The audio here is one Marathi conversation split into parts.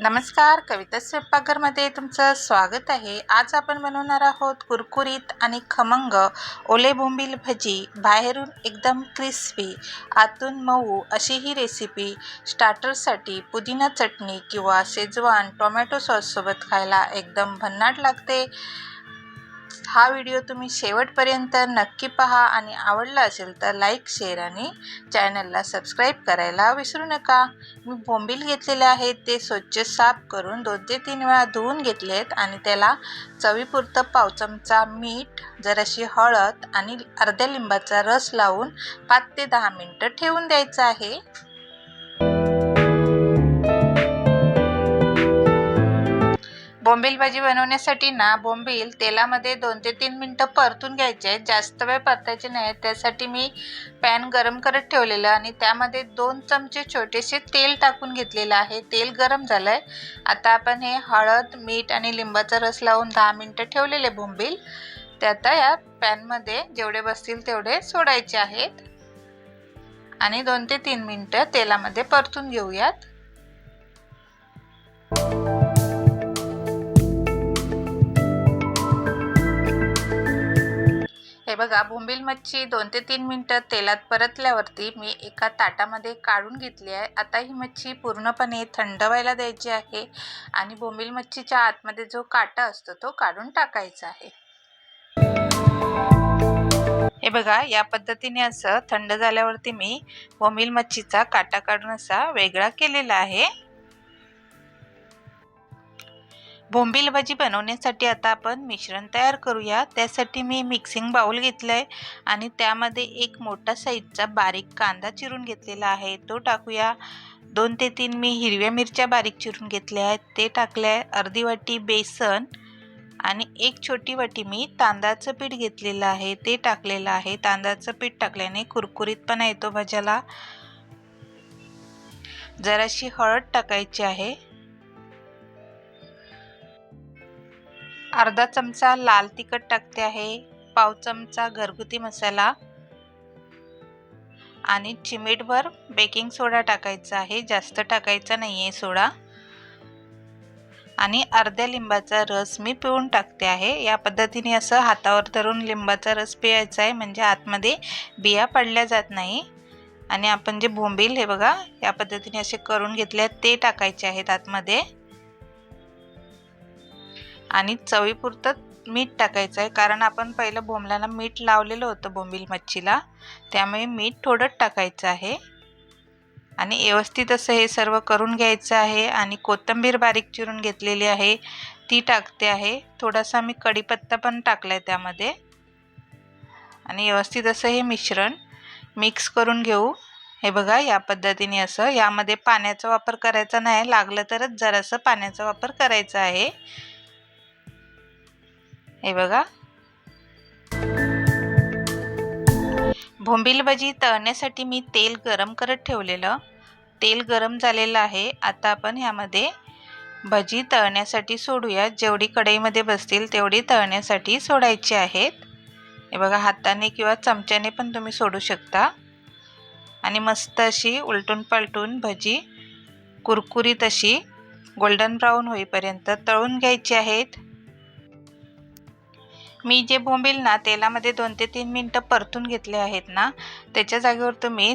नमस्कार, कविता स्वयंपाकघरमध्ये तुमचं स्वागत आहे। आज आपण बनवणार आहोत कुरकुरीत आणि खमंग ओले बोंबील भजी। बाहेरून एकदम क्रिस्पी, आतून मऊ अशी ही रेसिपी स्टार्टरसाठी पुदिना चटणी किंवा शेजवान टोमॅटो सॉससोबत खायला एकदम भन्नाट लागते। हा व्हिडिओ तुम्ही शेवटपर्यंत नक्की पहा आणि आवडला असेल तर लाईक, शेअर आणि चॅनलला सबस्क्राईब करायला विसरू नका। मी बोंबील घेतलेले आहेत, ते स्वच्छ साफ करून 2 ते 3 वेळा धुवून घेतलेत आणि त्याला चवीपुरतं पाव चमचा मीठ, जराशी हळद आणि अर्ध्या लिंबाचा रस लावून 5 ते 10 मिनिटं ठेवून द्यायचं आहे। बोंबील भाजी बनवण्यासाठी ना बोंबील तेलामध्ये 2 ते 3 मिनिटं परतून घ्यायचे आहेत, जास्त वेळ परतायचे नाही। त्यासाठी मी पॅन गरम करत ठेवलेलं आणि त्यामध्ये 2 चमचे छोटेसे तेल टाकून घेतलेलं आहे। तेल गरम झालंय, आता आपण हे हळद, मीठ आणि लिंबाचा रस लावून 10 मिनिटं ठेवलेले बोंबील ते आता या पॅनमध्ये जेवढे बसतील तेवढे सोडायचे आहेत आणि 2 ते 3 मिनिटं तेलामध्ये परतून घेऊयात। हे बघा, बोंबील मच्छी 2 ते 3 मिनिटं तेलात परतल्यावरती मी एका ताटामध्ये काढून घेतली आहे। आता ही मच्छी पूर्णपणे थंड व्हायला द्यायची आहे आणि बोंबील मच्छीच्या आतमध्ये जो काटा असतो तो काढून टाकायचा आहे। हे बघा, या पद्धतीने असं थंड झाल्यावरती मी बोंबील मच्छीचा काटा काढून असा वेगळा केलेला आहे। बोंबील भाजी बनवण्यासाठी आता आपण मिश्रण तयार करूया। त्यासाठी मी मिक्सिंग बाउल घेतलाय आणि त्यामध्ये एक मोठा साईजचा बारीक कांदा चिरून घेतलेला आहे, तो टाकूया। 2 ते 3 मी हिरव्या मिरच्या बारीक चिरून घेतल्या आहेत, ते टाकल्या। अर्धी वाटी बेसन आणि 1 छोटी वाटी मी तांदळाचं पीठ घेतलेलं आहे, ते टाकलेलं आहे। तांदळाचं पीठ टाकल्याने कुरकुरीतपणा येतो भाज्याला। जराशी हळद टाकायची आहे, अर्धा चमचा लाल तिखट टाकते आहे, पाव चमचा घरगुती मसाला आणि चिमूटभर बेकिंग सोडा टाकायचा आहे, जास्त टाकायचा नाहीये सोडा। आणि अर्ध्या लिंबाचा रस मी पिळून टाकते आहे। या पद्धतीने असं हातावर धरून लिंबाचा रस पिळायचा आहे, म्हणजे आतमध्ये बिया पडल्या जात नाही। आणि आपण जे बोंबील हे बघा या पद्धतीने असे करून घेतले ते टाकायचे आहेत आतमध्ये आणि चवीपुरतं मीठ टाकायचं आहे, कारण आपण पहिलं बोंबलाला मीठ लावलेलं होतं बोंबील मच्छीला, त्यामुळे मीठ थोडं टाकायचं आहे। आणि व्यवस्थित असं हे सर्व करून घ्यायचं आहे आणि कोथिंबीर बारीक चिरून घेतलेली आहे ती टाकते आहे। थोडासा मी कढीपत्ता पण टाकलाय त्यामध्ये आणि व्यवस्थित असं हे मिश्रण मिक्स करून घेऊ। हे बघा, या पद्धतीने असं यामध्ये पाण्याचा वापर करायचा नाही, लागलं तरच जरासं पाण्याचा वापर करायचा आहे। हे बघा, बोंबील भाजी तळण्यासाठी मी तेल गरम करत ठेवलेलं, तेल गरम झालेलं आहे। आता आपण यामध्ये भजी तळण्यासाठी सोडूया, जेवढी कढईमध्ये बसतील तेवढी तळण्यासाठी सोडायची आहेत। हे बघा, हाताने किंवा चमच्याने पण तुम्ही सोडू शकता आणि मस्त अशी उलटून पलटून भजी कुरकुरीत अशी गोल्डन ब्राऊन होईपर्यंत तळून घ्यायची आहेत। मी जे बोंबील ना तेलामध्ये 2 ते 3 मिनिटं परतून घेतले आहेत ना, त्याच्या जागेवर तुम्ही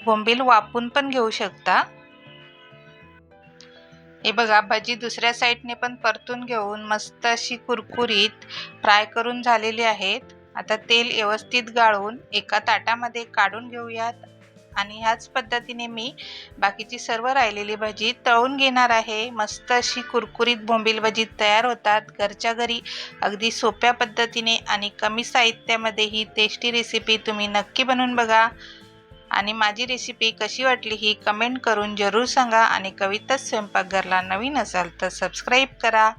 बोंबील वाफवून पण घेऊ शकता। हे बघा, भजी दुसऱ्या साईडने पण परतून घेऊन मस्त अशी कुरकुरीत फ्राय करून झालेली आहेत। आता तेल व्यवस्थित गाळून एका ताटामध्ये काढून घेऊयात आणि ह्याच पद्धतीने मी बाकीची सर्व राहिलेली भाजी तळून घेणार आहे। मस्त अशी कुरकुरीत बोंबील भाजी तयार होतात घरच्या घरी, अगदी सोप्या पद्धतीने आणि कमी साहित्यामध्ये ही टेस्टी रेसिपी तुम्ही नक्की बनवून बघा आणि माझी रेसिपी कशी वाटली ही कमेंट करून जरूर सांगा आणि कविता स्वयंपाकघरला नवीन असाल तर सबस्क्राईब करा।